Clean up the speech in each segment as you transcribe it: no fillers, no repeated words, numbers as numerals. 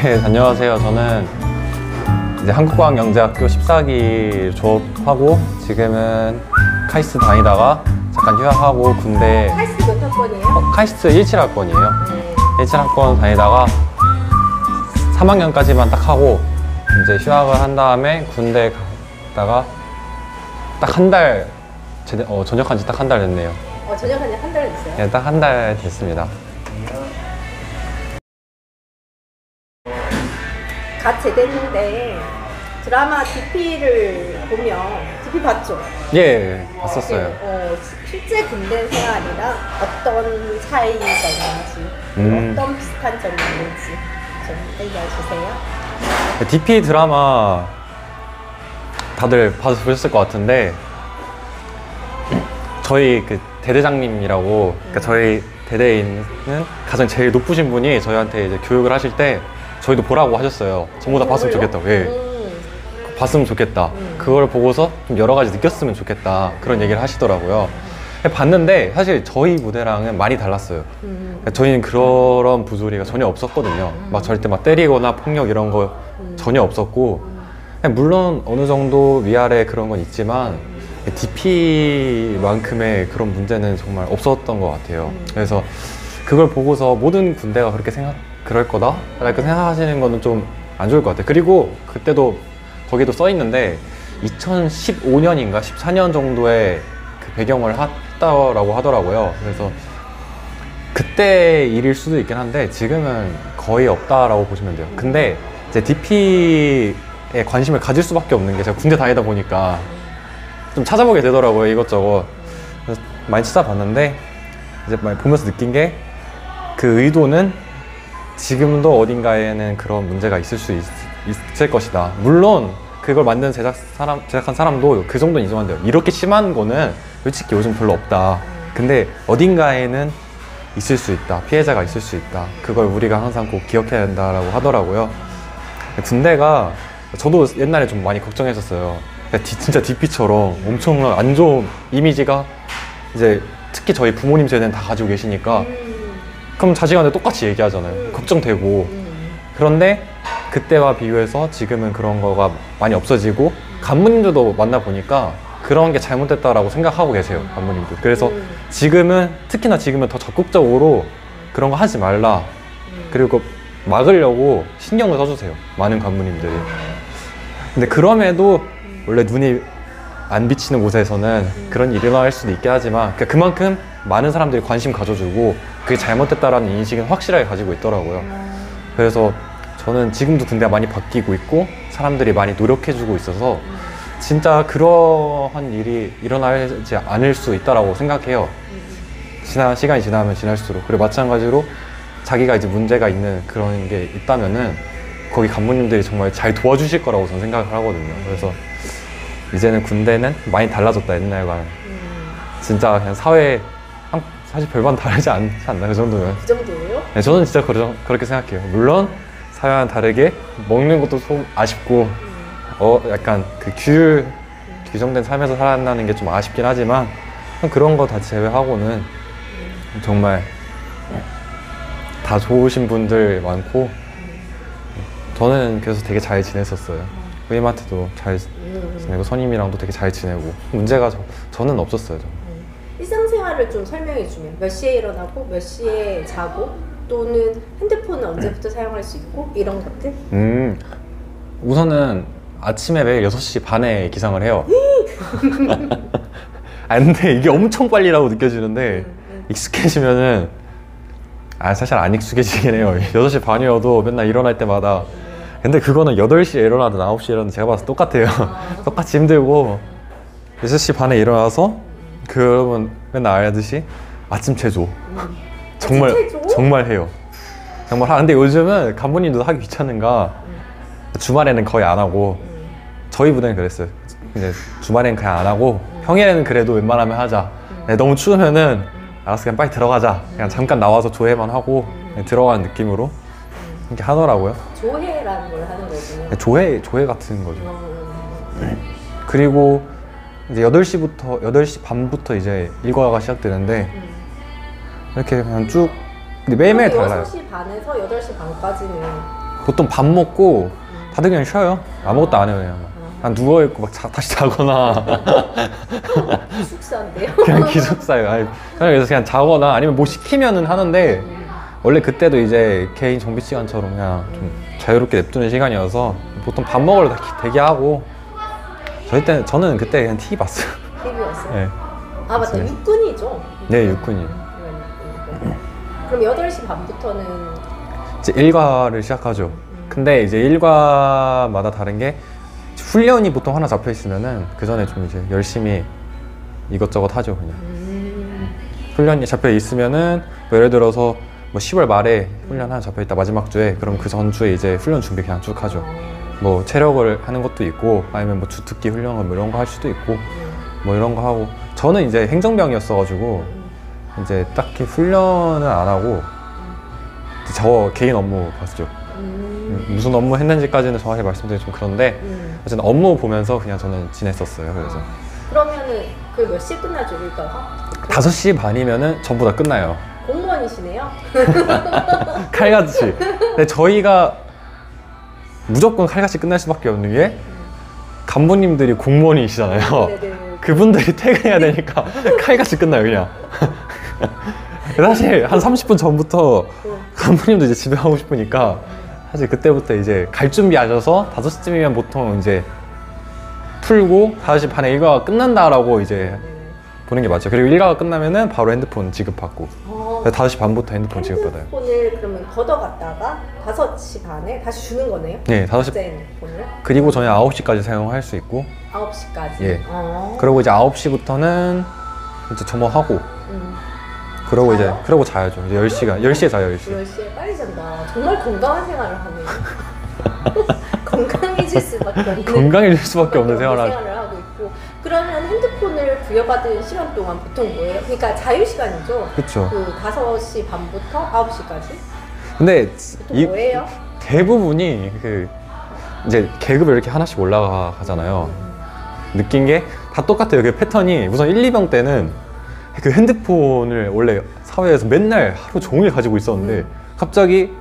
네, 안녕하세요. 저는 이제 한국과학영재학교 14기 졸업하고 지금은 카이스트 다니다가 잠깐 휴학하고 군대. 카이스트 몇 학번이에요? 카이스트 17학번이에요. 네. 17학번 다니다가 3학년까지만 딱 하고 이제 휴학을 한 다음에 군대 갔다가 딱 한 달 전역한 지 딱 한 달 됐네요. 전역한 지 한 달 됐어요? 네, 딱 한 달 됐습니다. 갓 제대했는데 드라마 DP를 보면 DP 봤죠? 예, 봤었어요. 네, 실제 군대 생활이랑 어떤 차이가 있는지 어떤 비슷한 점이 있는지 좀 알려주세요. DP 드라마 다들 보셨을 것 같은데 저희 그 대대장님이라고 그러니까 저희 대대에 있는 가장 제일 높으신 분이 저희한테 이제 교육을 하실 때 저희도 보라고 하셨어요. 전부 다 봤으면 좋겠다고. 예. 봤으면 좋겠다. 그걸 보고서 좀 여러 가지 느꼈으면 좋겠다. 그런 얘기를 하시더라고요. 봤는데 사실 저희 무대랑은 많이 달랐어요. 저희는 그런 부조리가 전혀 없었거든요. 막 절대 막 때리거나 폭력 이런 거 전혀 없었고, 물론 어느 정도 위아래 그런 건 있지만 DP만큼의 그런 문제는 정말 없었던 것 같아요. 그래서 그걸 보고서 모든 군대가 그렇게 그럴 거다? 라고 생각하시는 거는 좀 안 좋을 것 같아요. 그리고 그때도 거기도 써 있는데 2015년인가 14년 정도의 그 배경을 했다라고 하더라고요. 그래서 그때 일일 수도 있긴 한데 지금은 거의 없다라고 보시면 돼요. 근데 이제 DP에 관심을 가질 수밖에 없는 게 제가 군대 다니다 보니까 좀 찾아보게 되더라고요. 이것저것. 그래서 많이 찾아봤는데 이제 많이 보면서 느낀 게 그 의도는 지금도 어딘가에는 그런 문제가 있을 수 있을 것이다. 물론 그걸 만든 제작한 사람도 그 정도는 인정한대요. 이렇게 심한 거는 솔직히 요즘 별로 없다. 근데 어딘가에는 있을 수 있다. 피해자가 있을 수 있다. 그걸 우리가 항상 꼭 기억해야 된다라고 하더라고요. 군대가 저도 옛날에 좀 많이 걱정했었어요. 진짜 DP처럼 엄청난 안 좋은 이미지가 이제 특히 저희 부모님 세대는 다 가지고 계시니까 그럼 자식한테 똑같이 얘기하잖아요. 걱정되고. 그런데 그때와 비교해서 지금은 그런 거가 많이 없어지고 간부님들도 만나보니까 그런 게 잘못됐다라고 생각하고 계세요. 간부님들. 그래서 지금은 특히나 지금은 더 적극적으로 그런 거 하지 말라. 그리고 막으려고 신경을 써주세요. 많은 간부님들이. 근데 그럼에도 원래 눈이 안 비치는 곳에서는 그런 일이 일어날 수도 있게 하지만 그만큼 많은 사람들이 관심 가져주고 그게 잘못됐다라는 인식은 확실하게 가지고 있더라고요. 그래서 저는 지금도 군대가 많이 바뀌고 있고 사람들이 많이 노력해주고 있어서 진짜 그러한 일이 일어나지 않을 수 있다라고 생각해요. 시간이 지나면 지날수록. 그리고 마찬가지로 자기가 이제 문제가 있는 그런 게 있다면은 거기 간부님들이 정말 잘 도와주실 거라고 저는 생각을 하거든요. 그래서 이제는 군대는 많이 달라졌다, 옛날과는. 진짜 그냥 사회, 사실 별반 다르지 않지 않나, 그 정도면. 그 정도예요? 네, 저는 진짜 그렇게 생각해요. 물론 사회와는 다르게 먹는 것도 좀 아쉽고, 약간 그 규정된 삶에서 살아난다는 게 좀 아쉽긴 하지만, 그런 거 다 제외하고는 정말 다 좋으신 분들 많고, 저는 그래서 되게 잘 지냈었어요. 후임한테도 잘 지내고 선임이랑도 되게 잘 지내고 문제가 저는 없었어요. 일상생활을 좀 설명해 주면 몇 시에 일어나고 몇 시에 자고 또는 핸드폰은 언제부터 사용할 수 있고 이런 것들? 우선은 아침에 매일 6시 반에 기상을 해요. 근데 이게 엄청 빨리라고 느껴지는데 익숙해지면은 사실 안 익숙해지긴 해요. 6시 반이어도 맨날 일어날 때마다. 근데 그거는 8시에 일어나든 9시에 일어나든 제가 봐서 똑같아요. 똑같이 힘들고 6시 반에 일어나서 그러면 맨날 알듯이 아침 체조 정말 해요. 정말 근데 요즘은 간부님도 하기 귀찮은가 주말에는 거의 안 하고 저희 부대는 그랬어요. 근데 주말에는 그냥 안 하고 평일에는 그래도 웬만하면 하자. 너무 추우면은 알았어 그냥 빨리 들어가자. 그냥 잠깐 나와서 조회만 하고 들어가는 느낌으로 이렇게 하더라고요. 조회라는 걸 하는 거군요. 조회 같은 거죠. 그리고 이제 8시 반부터 이제 일과가 시작되는데 이렇게 그냥 쭉 근데 매일매일 달라요. 6시 반에서 8시 반까지는 보통 밥 먹고 다들 그냥 쉬어요. 아무것도 안 해요. 그냥 누워있고 막 다시 자거나 기숙사인데요? 그냥 기숙사예요. 아니, 그래서 그냥 자거나 아니면 뭐 시키면은 하는데 원래 그때도 이제 개인 정비 시간처럼 그냥 좀 자유롭게 냅두는 시간이어서 보통 밥 먹으러 대기하고 저는 그때 그냥 TV 봤어요. TV 왔어요? 네. 아 맞다, 네. 육군이죠? 네, 육군이. 그럼 8시 반부터는 이제 일과를 시작하죠. 근데 이제 일과마다 다른 게 훈련이 보통 하나 잡혀 있으면은 그 전에 좀 이제 열심히 이것저것 하죠, 그냥. 훈련이 잡혀 있으면은 뭐 예를 들어서 뭐 10월 말에 훈련 하나 잡혀 있다, 마지막 주에. 그럼 그 전주에 이제 훈련 준비 그냥 쭉 하죠. 뭐 체력을 하는 것도 있고 아니면 뭐 주특기 훈련 뭐 이런 거 할 수도 있고 뭐 이런 거 하고. 저는 이제 행정병이었어가지고 이제 딱히 훈련은 안 하고 저 개인 업무 봤죠. 무슨 업무 했는지까지는 정확히 말씀드리기 좀 그런데 어쨌든 업무 보면서 그냥 저는 지냈었어요. 그래서 그러면은 그 몇 시에 끝나죠, 일과가? 5시 반이면은 전부 다 끝나요. 공무원이시네요? 칼같이. 근데 저희가 무조건 칼같이 끝날 수밖에 없는 게 간부님들이 공무원이시잖아요. 네네. 그분들이 퇴근해야 되니까 칼같이 끝나요, 그냥. 사실 한 30분 전부터 간부님도 이제 집에 가고 싶으니까 사실 그때부터 이제 갈 준비하셔서 5시쯤이면 보통 이제 풀고 5시 반에 일과가 끝난다라고 이제 보는 게 맞죠. 그리고 일과가 끝나면은 바로 핸드폰 지급받고 5시 반부터 핸드폰 지급받아요. 핸드폰을 그러면 걷어갔다가 5시 반에 다시 주는 거네요? 네, 5시. 핸드폰을? 그리고 저희 9시까지 사용할 수 있고 9시까지? 예. 그리고 이제 9시부터는 이제 점호하고 그러고 이제 그러고 자야죠. 이제 10시에 자요, 10시. 10시에 빨리 잔다. 정말 건강한 생활을 하네요. 건강해질 수밖에 없는 건강해질 수밖에 없는 생활을 하고 있고. 그러면 핸드폰을 부여받은 시간 동안 보통 뭐예요? 그러니까 자유시간이죠? 그쵸. 그 5시 반부터 9시까지? 근데 보통 뭐예요? 대부분이 그 이제 계급이 이렇게 하나씩 올라가잖아요. 느낀 게 다 똑같아요. 그 패턴이 우선 1, 2병 때는 그 핸드폰을 원래 사회에서 맨날 하루 종일 가지고 있었는데 갑자기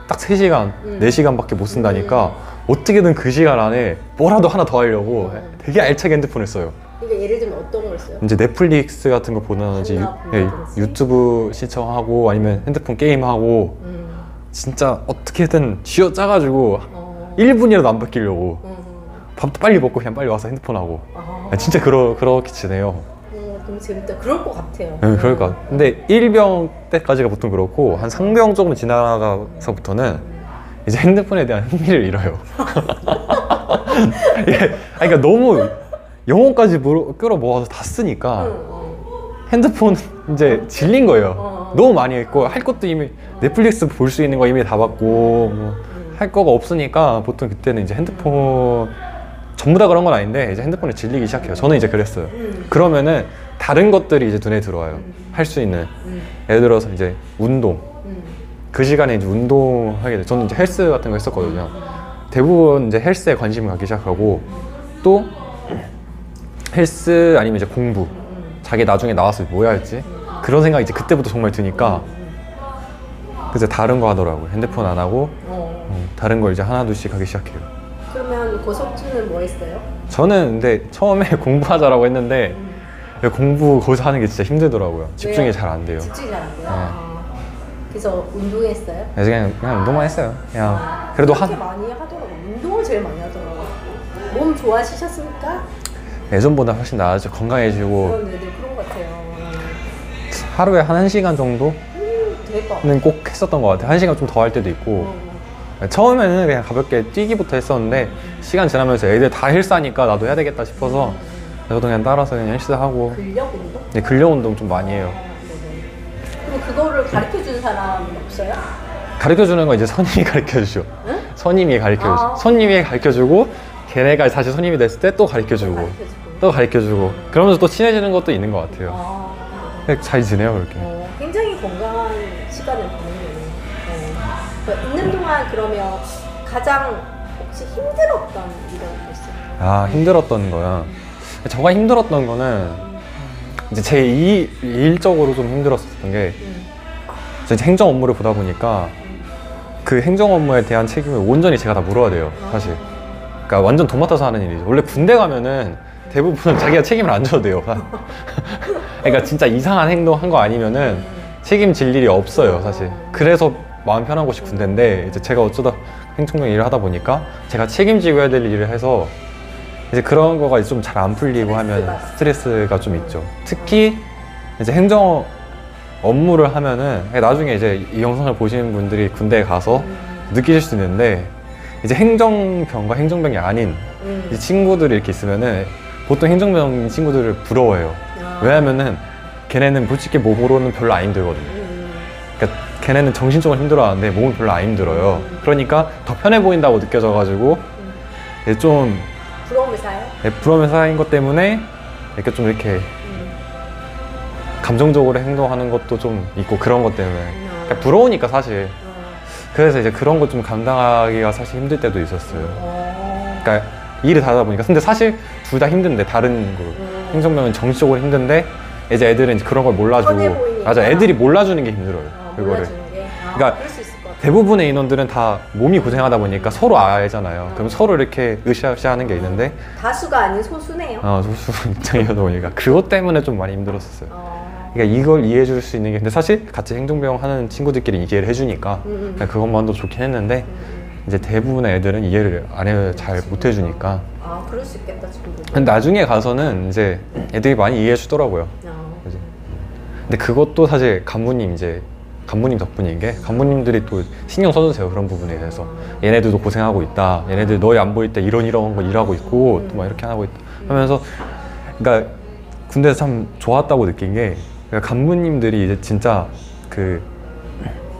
딱 3시간, 4시간밖에 못 쓴다니까 어떻게든 그 시간 안에 뭐라도 하나 더 하려고 되게 알차게 핸드폰을 써요. 그러니까 예를 들면 어떤 걸 써요? 이제 넷플릭스 같은 거 보든지 유튜브 시청하고 아니면 핸드폰 게임하고 진짜 어떻게든 쥐어짜가지고 1분이라도 안 바뀌려고 밥도 빨리 먹고 그냥 빨리 와서 핸드폰 하고 진짜 그렇게 지내요. 너무 재밌다. 그럴 것 같아요. 네, 그럴 것 같아요. 근데 1병 때까지가 보통 그렇고 한 3병 조금 지나가서부터는 이제 핸드폰에 대한 흥미를 잃어요. 그러니까 너무 영혼까지 끌어모아서 다 쓰니까 핸드폰 이제 질린 거예요. 너무 많이 했고 할 것도 이미 넷플릭스 볼 수 있는 거 이미 다 봤고 뭐 할 거가 없으니까 보통 그때는 이제 핸드폰 전부 다 그런 건 아닌데 이제 핸드폰을 질리기 시작해요. 저는 이제 그랬어요. 그러면은 다른 것들이 이제 눈에 들어와요. 할 수 있는. 예를 들어서 이제 운동. 그 시간에 이제 운동하게 돼. 저는 이제 헬스 같은 거 했었거든요. 대부분 이제 헬스에 관심을 갖기 시작하고 또 헬스 아니면 이제 공부. 자기 나중에 나와서 뭐 해야 할지 그런 생각이 이제 그때부터 정말 드니까 그래서 다른 거 하더라고요. 핸드폰 안 하고 다른 걸 이제 하나둘씩 하기 시작해요. 그러면 고석준은 뭐 했어요? 저는 근데 처음에 공부하자라고 했는데 공부 거기서 하는 게 진짜 힘들더라고요. 집중이 왜요? 잘 안 돼요. 집중이 잘 안 돼요? 네. 그래서 운동했어요? 그래서 그냥 운동만 했어요. 그냥 그래도 그렇게 많이 하더라고요. 운동을 제일 많이 하더라고요. 몸 좋아지셨습니까? 예전보다 훨씬 나아져 건강해지고 네네 그런 것 같아요. 하루에 한 1시간 정도는 대박. 꼭 했었던 것 같아요. 1시간 좀 더 할 때도 있고 처음에는 그냥 가볍게 뛰기부터 했었는데 시간 지나면서 애들 다 헬스하니까 나도 해야 되겠다 싶어서 저도 그냥 따라서 그냥 헬스하고 근력 운동? 네, 근력 운동 좀 많이 해요. 그럼 그거를 가르쳐준 사람은 없어요? 가르쳐주는 거 이제 선임이 가르쳐주죠. 응? 선임이 가르쳐주죠. 선임이 가르쳐주고 걔네가 다시 선임이 됐을 때 또 가르쳐주고 또 가르쳐주고 그러면서 또 친해지는 것도 있는 것 같아요. 잘 지내요 그렇게. 굉장히 건강한 시간을 보내네요. 있는 동안 그러면 가장 혹시 힘들었던 일은 있어요? 아 힘들었던 거야. 저가 힘들었던 거는 이제 제 일적으로 좀 힘들었었던 게 이제 행정 업무를 보다 보니까 그 행정 업무에 대한 책임을 온전히 제가 다 물어야 돼요, 사실. 그러니까 완전 도맡아서 하는 일이죠. 원래 군대 가면은 대부분 자기가 책임을 안 져도 돼요. 그러니까 진짜 이상한 행동 한 거 아니면은 책임질 일이 없어요, 사실. 그래서 마음 편한 곳이 군대인데, 이제 제가 어쩌다 행정병 일을 하다 보니까 제가 책임지고 해야 될 일을 해서 이제 그런 거가 좀 잘 안 풀리고 하면 스트레스가 좀 있죠. 특히 이제 행정 업무를 하면은 나중에 이제 이 영상을 보시는 분들이 군대에 가서 느끼실 수 있는데, 이제 행정병과 행정병이 아닌 이 친구들이 이렇게 있으면은 보통 행정병 친구들을 부러워해요. 왜냐면은 걔네는 솔직히 몸으로는 별로 안 힘들거든요. 그러니까 걔네는 정신적으로 힘들어하는데 몸은 별로 안 힘들어요. 그러니까 더 편해 보인다고 느껴져가지고 좀 부러움을 사요? 부러움을 쌓인 것 때문에 이렇게 좀 이렇게 감정적으로 행동하는 것도 좀 있고, 그런 것 때문에 그러니까 부러우니까 사실. 그래서 이제 그런 거 좀 감당하기가 사실 힘들 때도 있었어요. 그러니까 일을 다 하다 보니까. 근데 사실 둘 다 힘든데, 다른 거 행정병은 정신적으로 힘든데 이제 애들은 이제 그런 걸 몰라주고. 맞아, 애들이 몰라주는 게 힘들어요. 그거를. 몰라주는 게? 그러니까 그럴 수 있을 것 같아요. 대부분의 인원들은 다 몸이 고생하다 보니까 서로 알잖아요. 그럼 서로 이렇게 으쌰으쌰 하는 게 있는데 다수가 아닌 소수네요. 소수 입장이다 보니까 그것 때문에 좀 많이 힘들었었어요. 그러니까 이걸 이해해 줄 수 있는 게, 근데 사실 같이 행정병 하는 친구들끼리 이해를 해주니까 그냥 그것만도 좋긴 했는데, 이제 대부분의 애들은 이해를 잘 못 해주니까. 그럴 수 있겠다, 친구들. 근데 나중에 가서는 이제 애들이 많이 이해해 주더라고요. 그죠? 근데 그것도 사실 간부님 덕분인 게, 간부님들이 또 신경 써주세요, 그런 부분에 대해서. 얘네들도 고생하고 있다, 얘네들 너희 안 보일 때 이런 거 일하고 있고 또 막 이렇게 하고 있다 하면서. 그러니까 군대에서 참 좋았다고 느낀 게, 그러니까 간부님들이 이제 진짜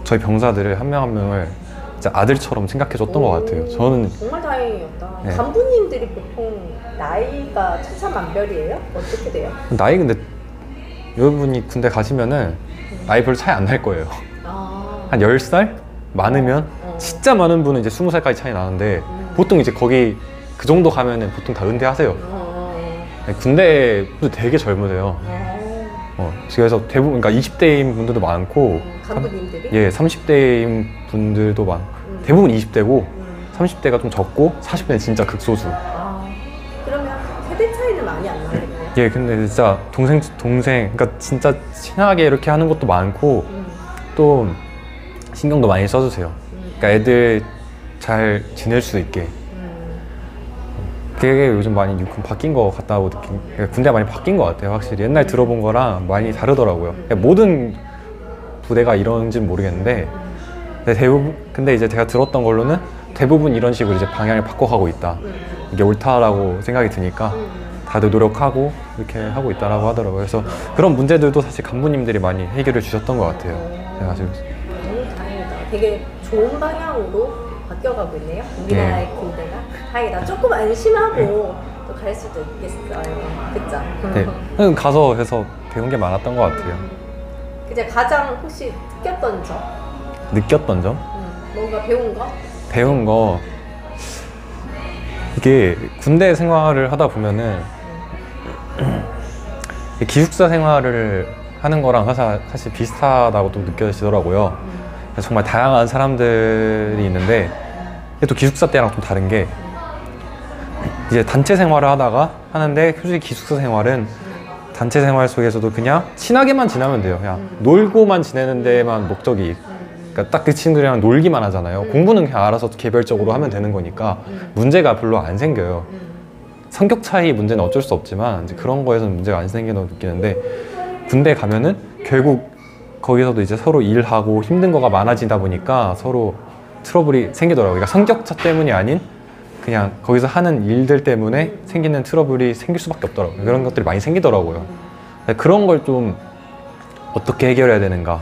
저희 병사들을 한 명 한 명을 진짜 아들처럼 생각해 줬던 것 같아요. 저는 정말 다행이었다. 네. 간부님들이 보통 나이가 천차만별이에요? 어떻게 돼요? 나이, 근데 여러분이 군대 가시면은 나이 별로 차이 안 날 거예요. 한 10살? 많으면? 진짜 많은 분은 이제 20살까지 차이 나는데, 보통 이제 거기 그 정도 가면은 보통 다 은퇴하세요. 군대도 되게 젊으세요. 그래서 대부분, 그러니까 20대인 분들도 많고, 간부님들이? 예, 30대인 분들도 많고, 대부분 20대고, 30대가 좀 적고, 40대는 진짜 극소수. 그러면 세대 차이는 많이 안 나겠네요? 예, 근데 진짜 동생, 그러니까 진짜 친하게 이렇게 하는 것도 많고, 또 신경도 많이 써주세요. 그러니까 애들 잘 지낼 수 있게. 그게 요즘 많이 바뀐 것 같다고 군대가 많이 바뀐 것 같아요, 확실히. 옛날 들어본 거랑 많이 다르더라고요. 모든 부대가 이런지는 모르겠는데, 근데 이제 제가 들었던 걸로는 대부분 이런 식으로 이제 방향을 바꿔가고 있다. 이게 옳다라고 생각이 드니까 다들 노력하고 이렇게 하고 있다라고 하더라고요. 그래서 그런 문제들도 사실 간부님들이 많이 해결해 주셨던 것 같아요. 제가 지금. 너무 다행이다. 되게 좋은 방향으로 바뀌어가고 있네요, 우리나라의 군대가. 다행이다. 조금 안심하고 또 갈 수도 있겠어요. 그쵸? 네. 가서 해서 배운 게 많았던 것 같아요. 이제 가장 혹시 느꼈던 점? 느꼈던 점? 뭔가 배운 거? 배운 거, 이게 군대 생활을 하다 보면은 기숙사 생활을 하는 거랑 사실 비슷하다고 또 느껴지더라고요. 정말 다양한 사람들이 있는데, 또 기숙사 때랑 좀 다른 게, 이제 단체 생활을 하는데, 솔직히 기숙사 생활은 단체 생활 속에서도 그냥 친하게만 지나면 돼요. 그냥 놀고만 지내는 데만 목적이. 그러니까 딱 그 친구들이랑 놀기만 하잖아요. 공부는 그냥 알아서 개별적으로 하면 되는 거니까 문제가 별로 안 생겨요. 성격 차이 문제는 어쩔 수 없지만 이제 그런 거에서는 문제가 안 생긴다고 느끼는데, 군대 가면은 결국 거기서도 이제 서로 일하고 힘든 거가 많아지다 보니까 서로 트러블이 생기더라고요. 그러니까 성격차 때문이 아닌 그냥 거기서 하는 일들 때문에 생기는 트러블이 생길 수밖에 없더라고요. 그런 것들이 많이 생기더라고요. 그런 걸 좀 어떻게 해결해야 되는가,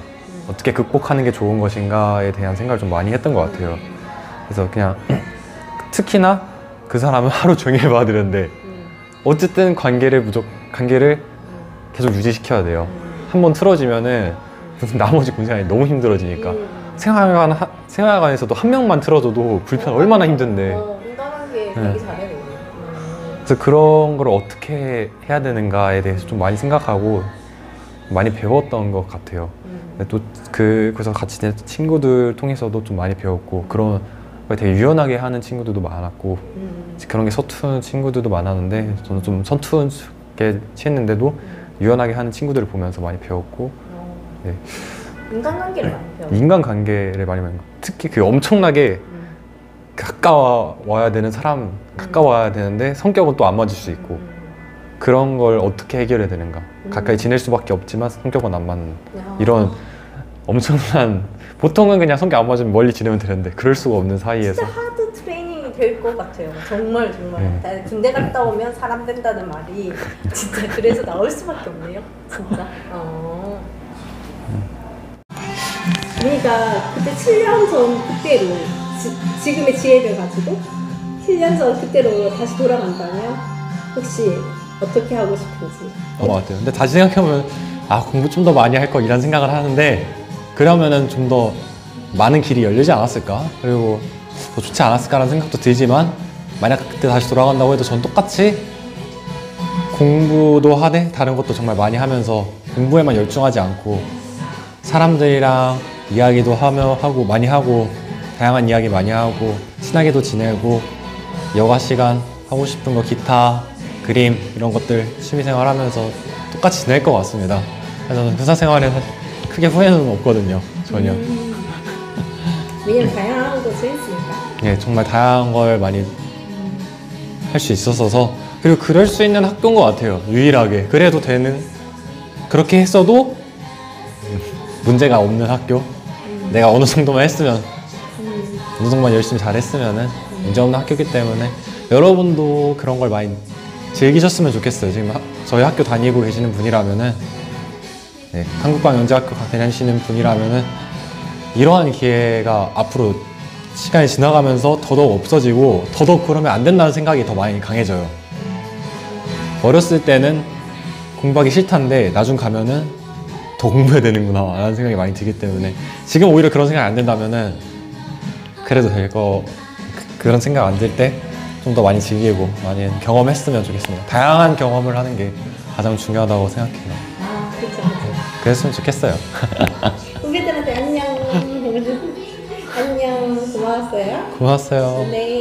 어떻게 극복하는 게 좋은 것인가에 대한 생각을 좀 많이 했던 것 같아요. 그래서 그냥 특히나 그 사람은 하루 종일 봐야 되는데 어쨌든 관계를 계속 유지시켜야 돼요. 한번 틀어지면은 나머지 군생활이 너무 힘들어지니까. 생활관에서도 한 명만 틀어줘도 얼마나 힘든데. 인간관계 되게 잘해요. 그래서 그런 걸 어떻게 해야 되는가에 대해서 좀 많이 생각하고 많이 배웠던 것 같아요. 근데 또 그래서 같이 지냈던 친구들 통해서도 좀 많이 배웠고 그런 걸 되게 유연하게 하는 친구들도 많았고 그런 게 서투른 친구들도 많았는데 저는 좀 서투르게 취했는데도 유연하게 하는 친구들을 보면서 많이 배웠고 네. 인간관계를 많이 배웠어요. 인간관계를 많이 배웠고 특히 그 엄청나게 가까워야 되는 사람 가까워야 되는데 성격은 또 안 맞을 수 있고 그런 걸 어떻게 해결해야 되는가 가까이 지낼 수밖에 없지만 성격은 안 맞는 이런 엄청난 보통은 그냥 성격 안 맞으면 멀리 지내면 되는데 그럴 수가 없는 사이에서 진짜 하드 트레이닝이 될 것 같아요. 정말 정말. 군대 갔다 오면 사람 된다는 말이 진짜 그래서 나올 수밖에 없네요. 진짜. 그러니까 그때 7년 전 그때로 지금의 지혜를 가지고 7년 전 그때로 다시 돌아간다면 혹시 어떻게 하고 싶은지. 같아요. 근데 다시 생각해보면 공부 좀 더 많이 할 거 이런 생각을 하는데 그러면은 좀 더 많은 길이 열리지 않았을까? 그리고 더 좋지 않았을까라는 생각도 들지만 만약 그때 다시 돌아간다고 해도 전 똑같이 공부도 하되 다른 것도 정말 많이 하면서 공부에만 열중하지 않고 사람들이랑 이야기도 하고 많이 하고 다양한 이야기 많이 하고 친하게도 지내고 여가 시간 하고 싶은 거 기타, 그림 이런 것들 취미생활 하면서 똑같이 지낼 것 같습니다. 그래서 저는 회사 생활에 크게 후회는 없거든요. 전혀. 왜냐면 다양한 거 재밌으니까. 네, 정말 다양한 걸 많이 할 수 있었어서 그리고 그럴 수 있는 학교인 것 같아요. 유일하게 그래도 되는 그렇게 했어도 문제가 없는 학교. 내가 어느 정도만 했으면 어느 정도만 열심히 잘했으면은 문제 없는 학교이기 때문에 여러분도 그런 걸 많이 즐기셨으면 좋겠어요. 지금 저희 학교 다니고 계시는 분이라면은 네, 한국과명제학교 다니시는 분이라면은 이러한 기회가 앞으로 시간이 지나가면서 더더욱 없어지고 더더욱 그러면 안 된다는 생각이 더 많이 강해져요. 어렸을 때는 공부하기 싫다는데 나중 가면은 더 공부해야 되는구나 라는 생각이 많이 들기 때문에 지금 오히려 그런 생각이 안 든다면은 그래도 될 거 그런 생각 안 들 때 좀 더 많이 즐기고 많이 경험했으면 좋겠습니다. 다양한 경험을 하는 게 가장 중요하다고 생각해요. 그렇죠. 그랬으면 좋겠어요. 후배들한테 안녕. 안녕. 고마웠어요. 고마웠어요. 네.